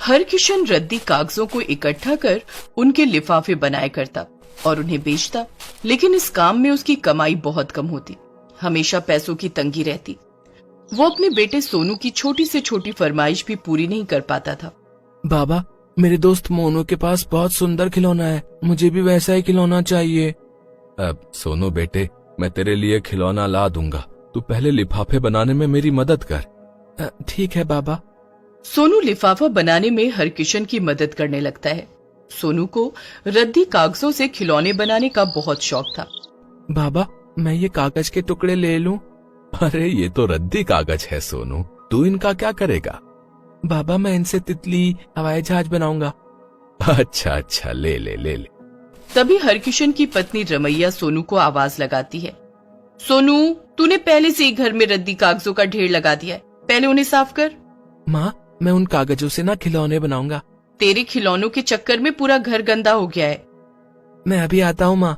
हरकिशन रद्दी कागजों को इकट्ठा कर उनके लिफाफे बनाया करता और उन्हें बेचता, लेकिन इस काम में उसकी कमाई बहुत कम होती। हमेशा पैसों की तंगी रहती। वो अपने बेटे सोनू की छोटी से छोटी फरमाइश भी पूरी नहीं कर पाता था। बाबा, मेरे दोस्त मोनू के पास बहुत सुंदर खिलौना है, मुझे भी वैसा ही खिलौना चाहिए। अब सोनू बेटे, मैं तेरे लिए खिलौना ला दूंगा, तू पहले लिफाफे बनाने में मेरी मदद कर। ठीक है बाबा। सोनू लिफाफा बनाने में हरकिशन की मदद करने लगता है। सोनू को रद्दी कागजों से खिलौने बनाने का बहुत शौक था। बाबा, मैं ये कागज के टुकड़े ले लूं? अरे ये तो रद्दी कागज है सोनू, तू इनका क्या करेगा? बाबा, मैं इनसे तितली, हवाई जहाज बनाऊंगा। अच्छा, ले ले। तभी हरकिशन की पत्नी रमैया सोनू को आवाज लगाती है। सोनू, तूने पहले से ही घर में रद्दी कागजों का ढेर लगा दिया है, पहले उन्हें साफ कर। माँ, मैं उन कागजों से ना खिलौने बनाऊंगा। तेरे खिलौनों के चक्कर में पूरा घर गंदा हो गया है। मैं अभी आता हूँ माँ।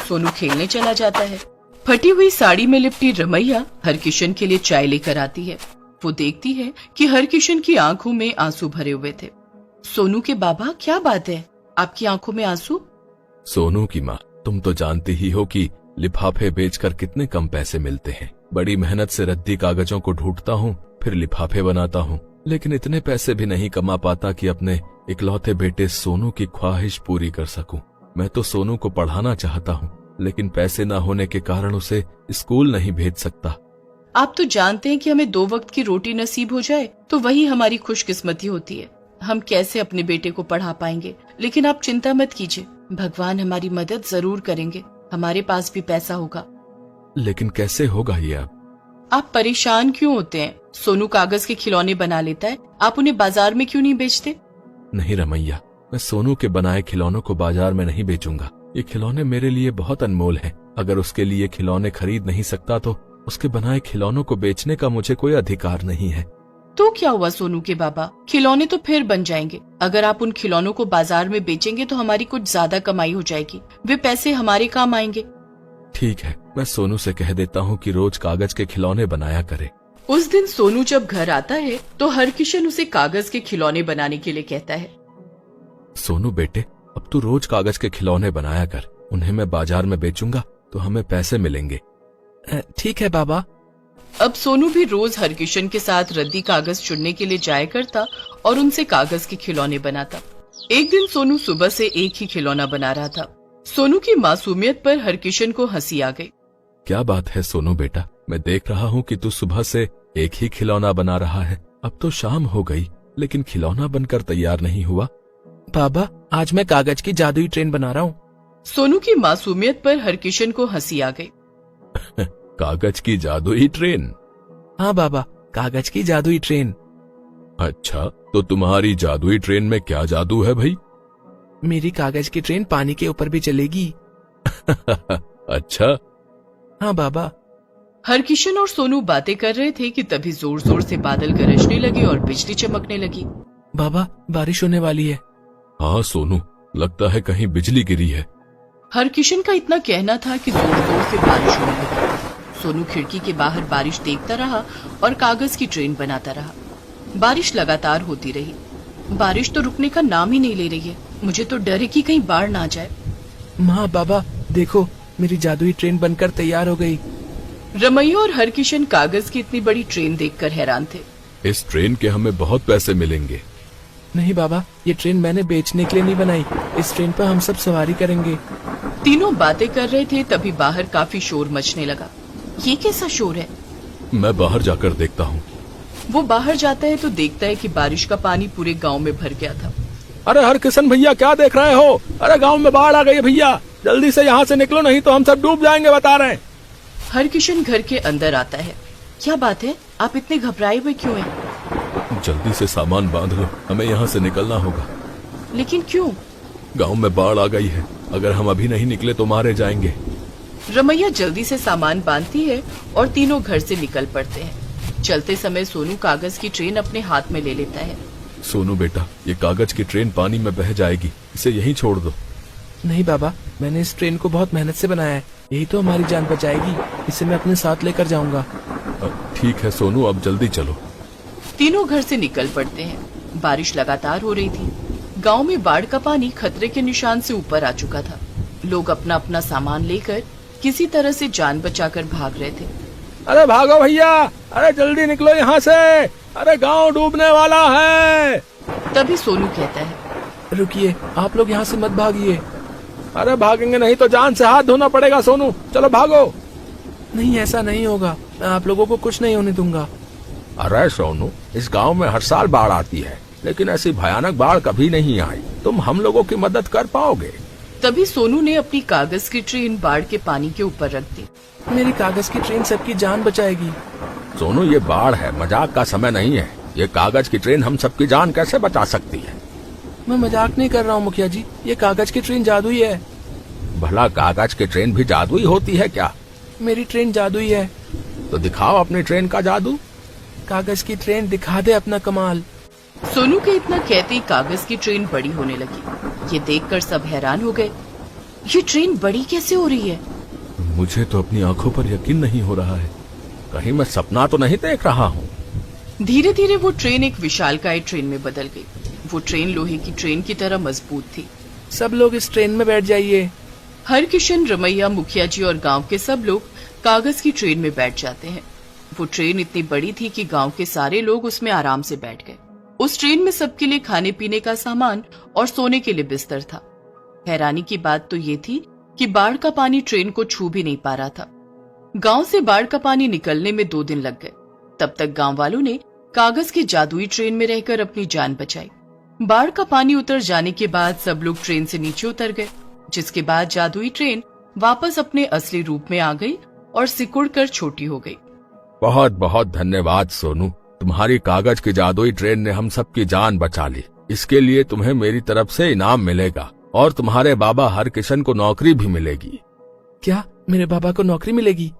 सोनू खेलने चला जाता है। फटी हुई साड़ी में लिपटी रमैया हरकिशन के लिए चाय लेकर आती है। वो देखती है कि हरकिशन की आंखों में आंसू भरे हुए थे। सोनू के बाबा, क्या बात है, आपकी आंखों में आंसू? सोनू की माँ, तुम तो जानती ही हो कि लिफाफे बेचकर कितने कम पैसे मिलते हैं। बड़ी मेहनत से रद्दी कागजों को ढूंढता हूँ, फिर लिफाफे बनाता हूँ, लेकिन इतने पैसे भी नहीं कमा पाता कि अपने इकलौते बेटे सोनू की ख्वाहिश पूरी कर सकूं। मैं तो सोनू को पढ़ाना चाहता हूँ, लेकिन पैसे न होने के कारण उसे स्कूल नहीं भेज सकता। आप तो जानते हैं कि हमें 2 वक्त की रोटी नसीब हो जाए तो वही हमारी खुशकिस्मती होती है। हम कैसे अपने बेटे को पढ़ा पाएंगे, लेकिन आप चिंता मत कीजिए, भगवान हमारी मदद जरूर करेंगे। हमारे पास भी पैसा होगा। लेकिन कैसे होगा ये? आप परेशान क्यों होते हैं? सोनू कागज के खिलौने बना लेता है, आप उन्हें बाजार में क्यों नहीं बेचते? नहीं रमैया, मैं सोनू के बनाए खिलौनों को बाजार में नहीं बेचूंगा। ये खिलौने मेरे लिए बहुत अनमोल हैं। अगर उसके लिए खिलौने खरीद नहीं सकता तो उसके बनाए खिलौनों को बेचने का मुझे कोई अधिकार नहीं है। तो क्या हुआ सोनू के बाबा, खिलौने तो फिर बन जाएंगे। अगर आप उन खिलौनों को बाजार में बेचेंगे तो हमारी कुछ ज्यादा कमाई हो जाएगी, वे पैसे हमारे काम आएंगे। ठीक है, मैं सोनू से कह देता हूँ कि रोज कागज के खिलौने बनाया करे। उस दिन सोनू जब घर आता है तो हरकिशन उसे कागज के खिलौने बनाने के लिए कहता है। सोनू बेटे, अब तू रोज कागज के खिलौने बनाया कर, उन्हें मैं बाजार में बेचूंगा तो हमें पैसे मिलेंगे। ठीक है बाबा। अब सोनू भी रोज हरकिशन के साथ रद्दी कागज चुनने के लिए जाया करता और उनसे कागज के खिलौने बनाता। एक दिन सोनू सुबह से एक ही खिलौना बना रहा था। सोनू की मासूमियत पर हरकिशन को हंसी आ गई। क्या बात है सोनू बेटा, मैं देख रहा हूँ कि तू सुबह से एक ही खिलौना बना रहा है। अब तो शाम हो गई, लेकिन खिलौना बनकर तैयार नहीं हुआ। बाबा, आज मैं कागज की जादुई ट्रेन बना रहा हूँ। सोनू की मासूमियत पर हरकिशन को हंसी आ गई। कागज की जादुई ट्रेन? हाँ बाबा, कागज की जादुई ट्रेन। अच्छा, तो तुम्हारी जादुई ट्रेन में क्या जादू है भाई? मेरी कागज की ट्रेन पानी के ऊपर भी चलेगी। अच्छा। हाँ बाबा। हरकिशन और सोनू बातें कर रहे थे कि तभी जोर जोर से बादल गरजने लगे और बिजली चमकने लगी। बाबा, बारिश होने वाली है। हाँ सोनू, लगता है कहीं बिजली गिरी है। हरकिशन का इतना कहना था कि जोर जोर से बारिश होने लगी। सोनू खिड़की के बाहर बारिश देखता रहा और कागज की ट्रेन बनाता रहा। बारिश लगातार होती रही। बारिश तो रुकने का नाम ही नहीं ले रही है। मुझे तो डर है कि कहीं बाढ़ ना आ जाए। माँ, बाबा देखो, मेरी जादुई ट्रेन बनकर तैयार हो गई। रमैया और हरकिशन कागज की इतनी बड़ी ट्रेन देखकर हैरान थे। इस ट्रेन के हमें बहुत पैसे मिलेंगे। नहीं बाबा, ये ट्रेन मैंने बेचने के लिए नहीं बनाई। इस ट्रेन पर हम सब सवारी करेंगे। तीनों बातें कर रहे थे तभी बाहर काफी शोर मचने लगा। ये कैसा शोर है? मैं बाहर जाकर देखता हूँ। वो बाहर जाता है तो देखता है कि बारिश का पानी पूरे गांव में भर गया था। अरे हरकिशन भैया, क्या देख रहे हो? अरे गांव में बाढ़ आ गई है भैया, जल्दी से यहाँ से निकलो, नहीं तो हम सब डूब जाएंगे, बता रहे हैं। हरकिशन घर के अंदर आता है। क्या बात है, आप इतने घबराए हुए क्यों हैं? जल्दी से सामान बांध लो, हमें यहाँ से निकलना होगा। लेकिन क्यों? गांव में बाढ़ आ गई है, अगर हम अभी नहीं निकले तो मारे जाएंगे। रमैया जल्दी से सामान बांधती है और तीनों घर से निकल पड़ते हैं। चलते समय सोनू कागज की ट्रेन अपने हाथ में ले लेता है। सोनू बेटा, ये कागज की ट्रेन पानी में बह जाएगी, इसे यहीं छोड़ दो। नहीं बाबा, मैंने इस ट्रेन को बहुत मेहनत से बनाया है, यही तो हमारी जान बचाएगी। इसे मैं अपने साथ लेकर जाऊंगा। ठीक है सोनू, अब जल्दी चलो। तीनों घर से निकल पड़ते हैं। बारिश लगातार हो रही थी। गांव में बाढ़ का पानी खतरे के निशान से ऊपर आ चुका था। लोग अपना अपना सामान लेकर किसी तरह से जान बचाकर भाग रहे थे। अरे भागो भैया, अरे जल्दी निकलो यहाँ से, अरे गांव डूबने वाला है। तभी सोनू कहता है, रुकिए, आप लोग यहाँ से मत भागिए। अरे भागेंगे नहीं तो जान से हाथ धोना पड़ेगा सोनू, चलो भागो। नहीं, ऐसा नहीं होगा, मैं आप लोगों को कुछ नहीं होने दूंगा। अरे सोनू, इस गांव में हर साल बाढ़ आती है, लेकिन ऐसी भयानक बाढ़ कभी नहीं आई। तुम हम लोगों की मदद कर पाओगे? तभी सोनू ने अपनी कागज की ट्रेन बाढ़ के पानी के ऊपर रख दी। मेरी कागज की ट्रेन सबकी जान बचाएगी। सोनू, ये बाढ़ है, मजाक का समय नहीं है। ये कागज की ट्रेन हम सबकी जान कैसे बचा सकती है? मैं मजाक नहीं कर रहा हूँ मुखिया जी, ये कागज की ट्रेन जादुई है। भला कागज की ट्रेन भी जादुई होती है क्या? मेरी ट्रेन जादुई है। तो दिखाओ अपनी ट्रेन का जादू। कागज की ट्रेन दिखा दे अपना कमाल। सोनू के इतना कहते ही कागज की ट्रेन बड़ी होने लगी। ये देखकर सब हैरान हो गए। ये ट्रेन बड़ी कैसे हो रही है? मुझे तो अपनी आंखों पर यकीन नहीं हो रहा है। कहीं मैं सपना तो नहीं देख रहा हूँ। धीरे धीरे वो ट्रेन एक विशालकाय ट्रेन में बदल गई। वो ट्रेन लोहे की ट्रेन की तरह मजबूत थी। सब लोग इस ट्रेन में बैठ जाइए। हरकिशन, रमैया, मुखिया जी और गांव के सब लोग कागज की ट्रेन में बैठ जाते हैं। वो ट्रेन इतनी बड़ी थी कि गांव के सारे लोग उसमें आराम से बैठ गए। उस ट्रेन में सबके लिए खाने पीने का सामान और सोने के लिए बिस्तर था। हैरानी की बात तो ये थी कि बाढ़ का पानी ट्रेन को छू भी नहीं पा रहा था। गांव से बाढ़ का पानी निकलने में 2 दिन लग गए। तब तक गांव वालों ने कागज की जादुई ट्रेन में रहकर अपनी जान बचाई। बाढ़ का पानी उतर जाने के बाद सब लोग ट्रेन से नीचे उतर गए, जिसके बाद जादुई ट्रेन वापस अपने असली रूप में आ गई और सिकुड़कर छोटी हो गई। बहुत बहुत धन्यवाद सोनू, तुम्हारी कागज की जादुई ट्रेन ने हम सबकी जान बचा ली। इसके लिए तुम्हें मेरी तरफ से इनाम मिलेगा और तुम्हारे बाबा हरकिशन को नौकरी भी मिलेगी। क्या मेरे बाबा को नौकरी मिलेगी?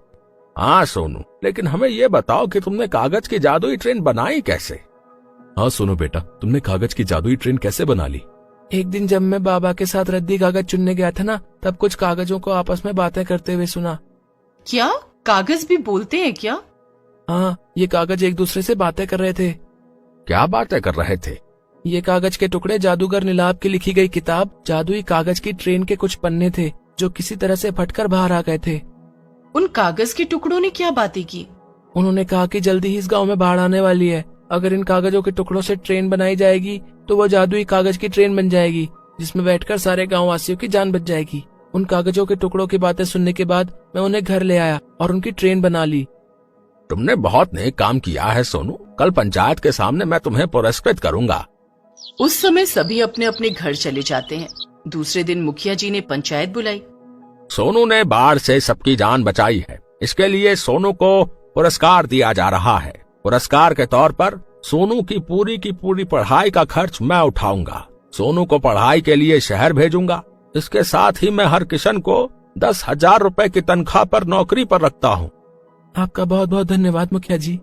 हाँ सोनू, लेकिन हमें ये बताओ कि तुमने कागज की जादुई ट्रेन बनाई कैसे? हाँ सोनू बेटा, तुमने कागज की जादुई ट्रेन कैसे बना ली? एक दिन जब मैं बाबा के साथ रद्दी कागज चुनने गया था ना, तब कुछ कागजों को आपस में बातें करते हुए सुना। क्या कागज भी बोलते हैं क्या? हाँ, ये कागज एक दूसरे से बातें कर रहे थे। क्या बातें कर रहे थे? ये कागज के टुकड़े जादूगर नीलाभ की लिखी गई किताब जादुई कागज की ट्रेन के कुछ पन्ने थे जो किसी तरह से फटकर बाहर आ गए थे। उन कागज के टुकड़ों ने क्या बातें की? उन्होंने कहा कि जल्दी ही इस गांव में बाढ़ आने वाली है। अगर इन कागजों के टुकड़ों से ट्रेन बनाई जाएगी तो वो जादुई कागज की ट्रेन बन जाएगी, जिसमें बैठकर सारे गाँव वासियों की जान बच जाएगी। उन कागजों के टुकड़ों की बातें सुनने के बाद मैं उन्हें घर ले आया और उनकी ट्रेन बना ली। तुमने बहुत नेक काम किया है सोनू। कल पंचायत के सामने मैं तुम्हें पुरस्कृत करूंगा। उस समय सभी अपने अपने घर चले जाते हैं। दूसरे दिन मुखिया जी ने पंचायत बुलाई। सोनू ने बाढ़ से सबकी जान बचाई है, इसके लिए सोनू को पुरस्कार दिया जा रहा है। पुरस्कार के तौर पर सोनू की पूरी पढ़ाई का खर्च मैं उठाऊंगा। सोनू को पढ़ाई के लिए शहर भेजूंगा। इसके साथ ही मैं हरकिशन को 10,000 रुपए की तनख्वाह पर नौकरी पर रखता हूँ। आपका बहुत बहुत धन्यवाद मुखिया जी।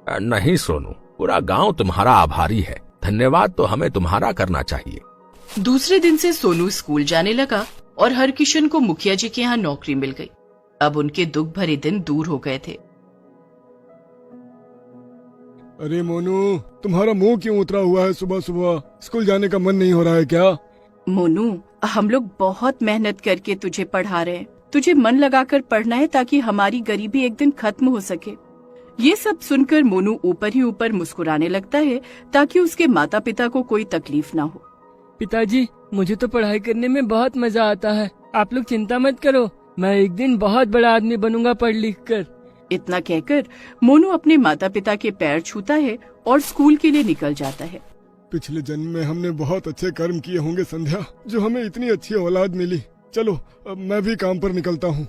नहीं सोनू, पूरा गांव तुम्हारा आभारी है। धन्यवाद तो हमें तुम्हारा करना चाहिए। दूसरे दिन से सोनू स्कूल जाने लगा और हरकिशन को मुखिया जी के यहाँ नौकरी मिल गई। अब उनके दुख भरे दिन दूर हो गए थे। अरे मोनू, तुम्हारा मुंह क्यों उतरा हुआ है? सुबह सुबह स्कूल जाने का मन नहीं हो रहा है क्या? मोनू, हम लोग बहुत मेहनत करके तुझे पढ़ा रहे हैं। तुझे मन लगाकर पढ़ना है ताकि हमारी गरीबी एक दिन खत्म हो सके। ये सब सुनकर मोनू ऊपर ही ऊपर मुस्कुराने लगता है ताकि उसके माता पिता को कोई तकलीफ ना हो। पिताजी, मुझे तो पढ़ाई करने में बहुत मजा आता है। आप लोग चिंता मत करो, मैं एक दिन बहुत बड़ा आदमी बनूंगा पढ़ लिख कर। इतना कहकर मोनू अपने माता पिता के पैर छूता है और स्कूल के लिए निकल जाता है। पिछले जन्म में हमने बहुत अच्छे कर्म किए होंगे संध्या, जो हमें इतनी अच्छी औलाद मिली। चलो अब मैं भी काम पर निकलता हूँ।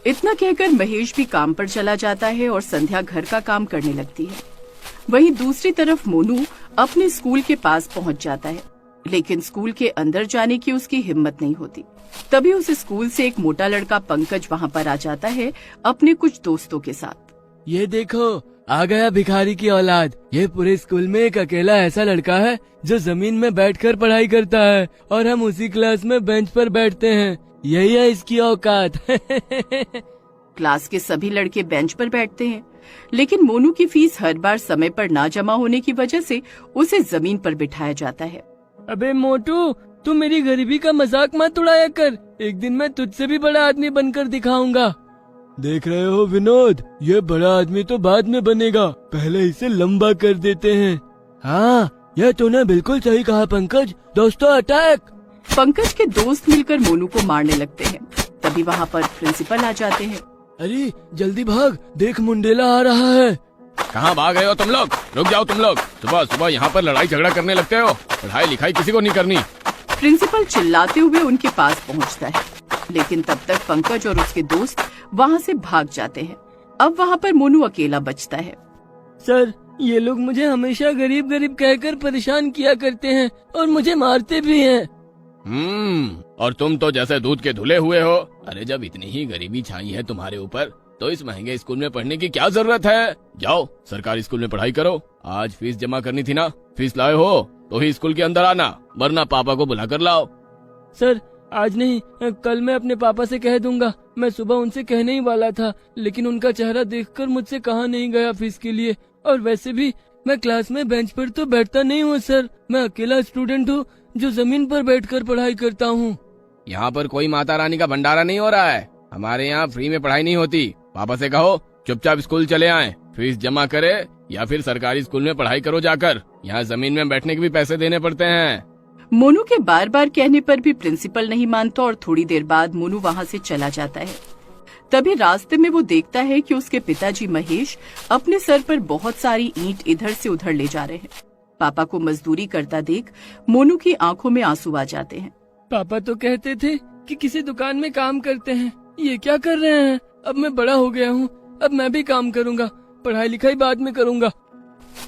इतना कहकर महेश भी काम पर चला जाता है और संध्या घर का काम करने लगती है। वहीं दूसरी तरफ मोनू अपने स्कूल के पास पहुँच जाता है, लेकिन स्कूल के अंदर जाने की उसकी हिम्मत नहीं होती। तभी उस स्कूल से एक मोटा लड़का पंकज वहाँ पर आ जाता है अपने कुछ दोस्तों के साथ। ये देखो, आ गया भिखारी की औलाद। ये पूरे स्कूल में एक अकेला ऐसा लड़का है जो जमीन में बैठकर पढ़ाई करता है और हम उसी क्लास में बेंच पर बैठते हैं। यही है इसकी औकात। क्लास के सभी लड़के बेंच पर बैठते हैं, लेकिन मोनू की फीस हर बार समय पर ना जमा होने की वजह से उसे जमीन पर बिठाया जाता है। अबे मोटू, तू मेरी गरीबी का मजाक मत उड़ाया कर। एक दिन मैं तुझसे भी बड़ा आदमी बनकर दिखाऊंगा। देख रहे हो विनोद, ये बड़ा आदमी तो बाद में बनेगा, पहले इसे लंबा कर देते हैं। हाँ, यह तूने बिल्कुल सही कहा पंकज। दोस्तों अटैक। पंकज के दोस्त मिलकर मोनू को मारने लगते हैं। तभी वहाँ पर प्रिंसिपल आ जाते हैं। अरे जल्दी भाग, देख मुंडेला आ रहा है। कहाँ भाग रहे हो तुम लोग? रुक जाओ तुम लोग, सुबह सुबह यहाँ पर लड़ाई झगड़ा करने लगते हो। पढ़ाई लिखाई किसी को नहीं करनी। प्रिंसिपल चिल्लाते हुए उनके पास पहुँचता है, लेकिन तब तक पंकज और उसके दोस्त वहाँ से भाग जाते हैं। अब वहाँ पर मोनू अकेला बचता है। सर, ये लोग मुझे हमेशा गरीब गरीब कहकर परेशान किया करते हैं और मुझे मारते भी हैं। और तुम तो जैसे दूध के धुले हुए हो। अरे जब इतनी ही गरीबी छाई है तुम्हारे ऊपर, तो इस महंगे स्कूल में पढ़ने की क्या जरूरत है? जाओ सरकारी स्कूल में पढ़ाई करो। आज फीस जमा करनी थी ना, फीस लाए हो तो ही स्कूल के अंदर आना, वरना पापा को बुला कर लाओ। सर आज नहीं, कल मैं अपने पापा से कह दूंगा। मैं सुबह उनसे कहने ही वाला था, लेकिन उनका चेहरा देखकर मुझसे कहा नहीं गया फीस के लिए। और वैसे भी मैं क्लास में बेंच पर तो बैठता नहीं हूँ सर। मैं अकेला स्टूडेंट हूँ जो जमीन पर बैठकर पढ़ाई करता हूँ। यहाँ पर कोई माता रानी का भंडारा नहीं हो रहा है। हमारे यहाँ फ्री में पढ़ाई नहीं होती। पापा से कहो चुपचाप स्कूल चले आए, फीस जमा करे या फिर सरकारी स्कूल में पढ़ाई करो जाकर। यहाँ जमीन में बैठने के भी पैसे देने पड़ते हैं। मोनू के बार बार कहने पर भी प्रिंसिपल नहीं मानता और थोड़ी देर बाद मोनू वहाँ से चला जाता है। तभी रास्ते में वो देखता है कि उसके पिताजी महेश अपने सर पर बहुत सारी ईंट इधर से उधर ले जा रहे हैं। पापा को मजदूरी करता देख मोनू की आंखों में आंसू आ जाते हैं। पापा तो कहते थे कि किसी दुकान में काम करते हैं, ये क्या कर रहे हैं? अब मैं बड़ा हो गया हूँ, अब मैं भी काम करूँगा, पढ़ाई लिखाई बाद में करूँगा।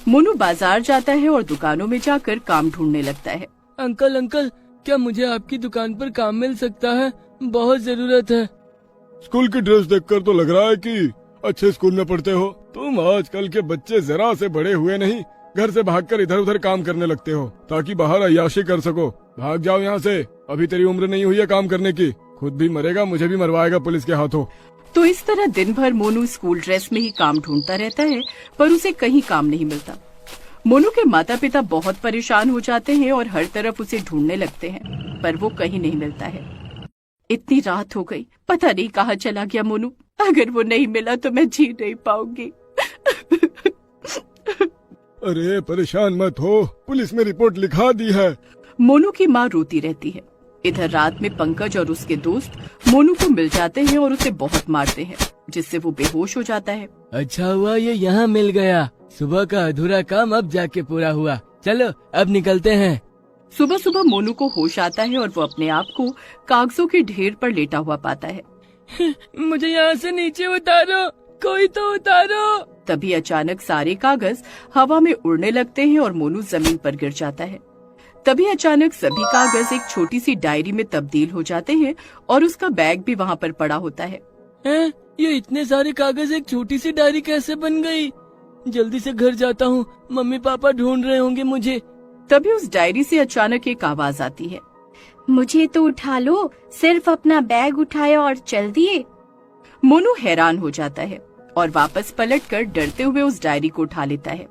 मोनू बाजार जाता है और दुकानों में जाकर काम ढूंढने लगता है। अंकल अंकल, क्या मुझे आपकी दुकान पर काम मिल सकता है? बहुत जरूरत है। स्कूल की ड्रेस देखकर तो लग रहा है कि अच्छे स्कूल में पढ़ते हो। तुम आजकल के बच्चे जरा से बड़े हुए नहीं, घर से भागकर इधर उधर काम करने लगते हो ताकि बाहर अय्याशी कर सको। भाग जाओ यहाँ से, अभी तेरी उम्र नहीं हुई है काम करने की। खुद भी मरेगा, मुझे भी मरवाएगा पुलिस के हाथों। तो इस तरह दिन भर मोनू स्कूल ड्रेस में ही काम ढूंढता रहता है, पर उसे कहीं काम नहीं मिलता। मोनू के माता पिता बहुत परेशान हो जाते हैं और हर तरफ उसे ढूंढने लगते हैं, पर वो कहीं नहीं मिलता है। इतनी रात हो गई, पता नहीं कहाँ चला गया मोनू। अगर वो नहीं मिला तो मैं जी नहीं पाऊंगी। अरे परेशान मत हो, पुलिस में रिपोर्ट लिखा दी है। मोनू की माँ रोती रहती है। इधर रात में पंकज और उसके दोस्त मोनू को मिल जाते हैं और उसे बहुत मारते हैं, जिससे वो बेहोश हो जाता है। अच्छा हुआ ये यहाँ मिल गया। सुबह का अधूरा काम अब जाके पूरा हुआ। चलो अब निकलते हैं। सुबह सुबह मोनू को होश आता है और वो अपने आप को कागजों के ढेर पर लेटा हुआ पाता है। मुझे यहाँ से नीचे उतारो, कोई तो उतारो। तभी अचानक सारे कागज हवा में उड़ने लगते हैं और मोनू जमीन पर गिर जाता है। तभी अचानक सभी कागज एक छोटी सी डायरी में तब्दील हो जाते हैं और उसका बैग भी वहाँ पर पड़ा होता है। ये इतने सारे कागज एक छोटी सी डायरी कैसे बन गई? जल्दी से घर जाता हूँ, मम्मी पापा ढूंढ रहे होंगे मुझे। तभी उस डायरी से अचानक एक आवाज आती है, मुझे तो उठा लो, सिर्फ अपना बैग उठाया और चल दिए। मोनू हैरान हो जाता है और वापस पलटकर डरते हुए उस डायरी को उठा लेता है।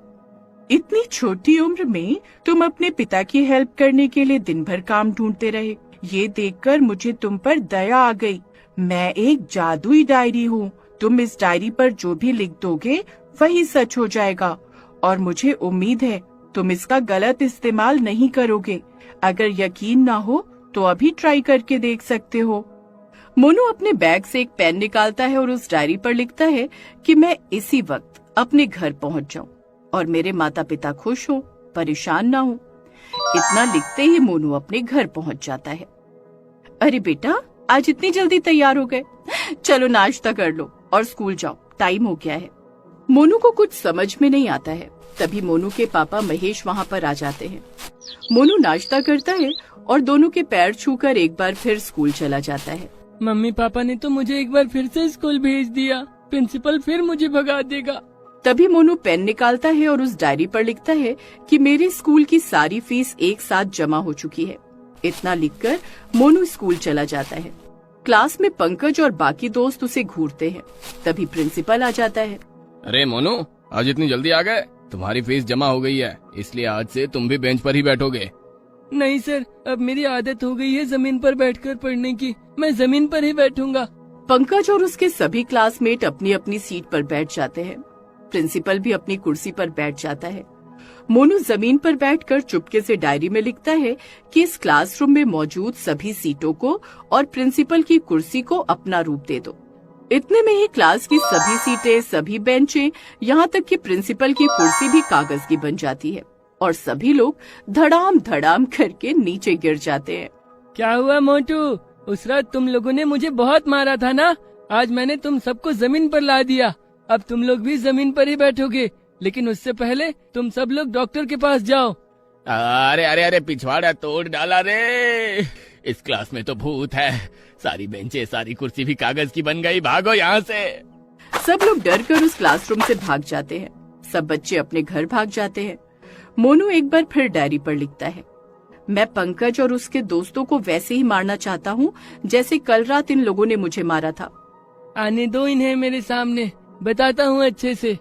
इतनी छोटी उम्र में तुम अपने पिता की हेल्प करने के लिए दिन भर काम ढूंढते रहे। ये देखकर मुझे तुम पर दया आ गई। मैं एक जादुई डायरी हूँ। तुम इस डायरी पर जो भी लिख दोगे वही सच हो जाएगा और मुझे उम्मीद है तुम इसका गलत इस्तेमाल नहीं करोगे। अगर यकीन ना हो तो अभी ट्राई करके देख सकते हो। मोनू अपने बैग से एक पेन निकालता है और उस डायरी पर लिखता है कि मैं इसी वक्त अपने घर पहुंच जाऊं और मेरे माता पिता खुश हो, परेशान ना हो। इतना लिखते ही मोनू अपने घर पहुंच जाता है। अरे बेटा, आज इतनी जल्दी तैयार हो गए? चलो नाश्ता कर लो और स्कूल जाओ, टाइम हो गया है। मोनू को कुछ समझ में नहीं आता है। तभी मोनू के पापा महेश वहाँ पर आ जाते हैं। मोनू नाश्ता करता है और दोनों के पैर छूकर एक बार फिर स्कूल चला जाता है। मम्मी पापा ने तो मुझे एक बार फिर से स्कूल भेज दिया, प्रिंसिपल फिर मुझे भगा देगा। तभी मोनू पेन निकालता है और उस डायरी पर लिखता है कि मेरे स्कूल की सारी फीस एक साथ जमा हो चुकी है। इतना लिखकर मोनू स्कूल चला जाता है। क्लास में पंकज और बाकी दोस्त उसे घूरते हैं। तभी प्रिंसिपल आ जाता है। अरे मोनू, आज इतनी जल्दी आ गए? तुम्हारी फीस जमा हो गई है, इसलिए आज से तुम भी बेंच पर ही बैठोगे। नहीं सर, अब मेरी आदत हो गई है जमीन पर बैठकर पढ़ने की। मैं जमीन पर ही बैठूंगा। पंकज और उसके सभी क्लासमेट अपनी अपनी सीट पर बैठ जाते हैं। प्रिंसिपल भी अपनी कुर्सी पर बैठ जाता है। मोनू जमीन पर बैठकर चुपके से डायरी में लिखता है कि इस क्लासरूम में मौजूद सभी सीटों को और प्रिंसिपल की कुर्सी को अपना रूप दे दो। इतने में ही क्लास की सभी सीटें, सभी बेंचें, यहाँ तक कि प्रिंसिपल की कुर्सी भी कागज की बन जाती है और सभी लोग धड़ाम धड़ाम करके नीचे गिर जाते हैं। क्या हुआ मोटू? उस रात तुम लोगों ने मुझे बहुत मारा था ना? आज मैंने तुम सबको जमीन पर ला दिया। अब तुम लोग भी जमीन पर ही बैठोगे, लेकिन उससे पहले तुम सब लोग डॉक्टर के पास जाओ। अरे अरे अरे, पिछवाड़ा तोड़ डाला रे। इस क्लास में तो भूत है। सारी बेंचें, सारी कुर्सी भी कागज की बन गई। भागो यहाँ से। सब लोग डर कर उस क्लासरूम से भाग जाते हैं। सब बच्चे अपने घर भाग जाते हैं। मोनू एक बार फिर डायरी पर लिखता है, मैं पंकज और उसके दोस्तों को वैसे ही मारना चाहता हूँ जैसे कल रात इन लोगों ने मुझे मारा था। आने दो इन्हें मेरे सामने, बताता हूँ अच्छे से।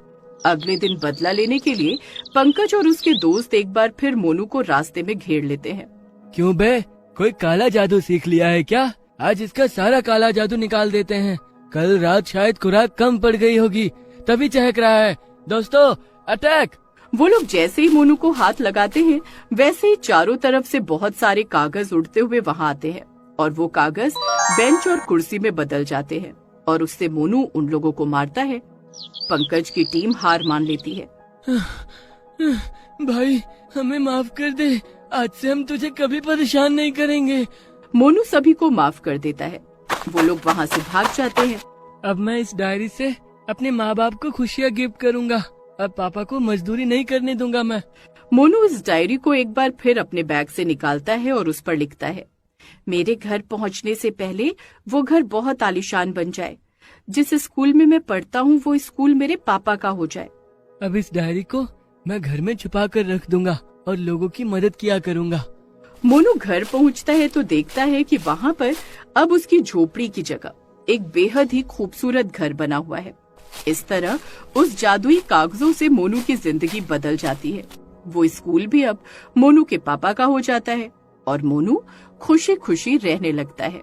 अगले दिन बदला लेने के लिए पंकज और उसके दोस्त एक बार फिर मोनू को रास्ते में घेर लेते हैं। क्यों बे, कोई काला जादू सीख लिया है क्या? आज इसका सारा काला जादू निकाल देते हैं। कल रात शायद खुराक कम पड़ गई होगी, तभी चहक रहा है। दोस्तों, अटैक! वो लोग जैसे ही मोनू को हाथ लगाते हैं, वैसे ही चारों तरफ से बहुत सारे कागज उड़ते हुए वहाँ आते हैं और वो कागज बेंच और कुर्सी में बदल जाते हैं और उससे मोनू उन लोगों को मारता है। पंकज की टीम हार मान लेती है। भाई, हमें माफ कर दे। आज से हम तुझे कभी परेशान नहीं करेंगे। मोनू सभी को माफ कर देता है। वो लोग वहाँ से भाग जाते हैं। अब मैं इस डायरी से अपने माँ बाप को खुशियाँ गिफ्ट करूँगा। अब पापा को मजदूरी नहीं करने दूंगा मैं। मोनू इस डायरी को एक बार फिर अपने बैग से निकालता है और उस पर लिखता है, मेरे घर पहुँचने से पहले वो घर बहुत आलीशान बन जाए। जिस स्कूल में मैं पढ़ता हूँ वो स्कूल मेरे पापा का हो जाए। अब इस डायरी को मैं घर में छुपा कर रख दूंगा और लोगों की मदद किया करूँगा। मोनू घर पहुँचता है तो देखता है कि वहाँ पर अब उसकी झोपड़ी की जगह एक बेहद ही खूबसूरत घर बना हुआ है। इस तरह उस जादुई कागजों से मोनू की जिंदगी बदल जाती है। वो स्कूल भी अब मोनू के पापा का हो जाता है और मोनू खुशी खुशी रहने लगता है।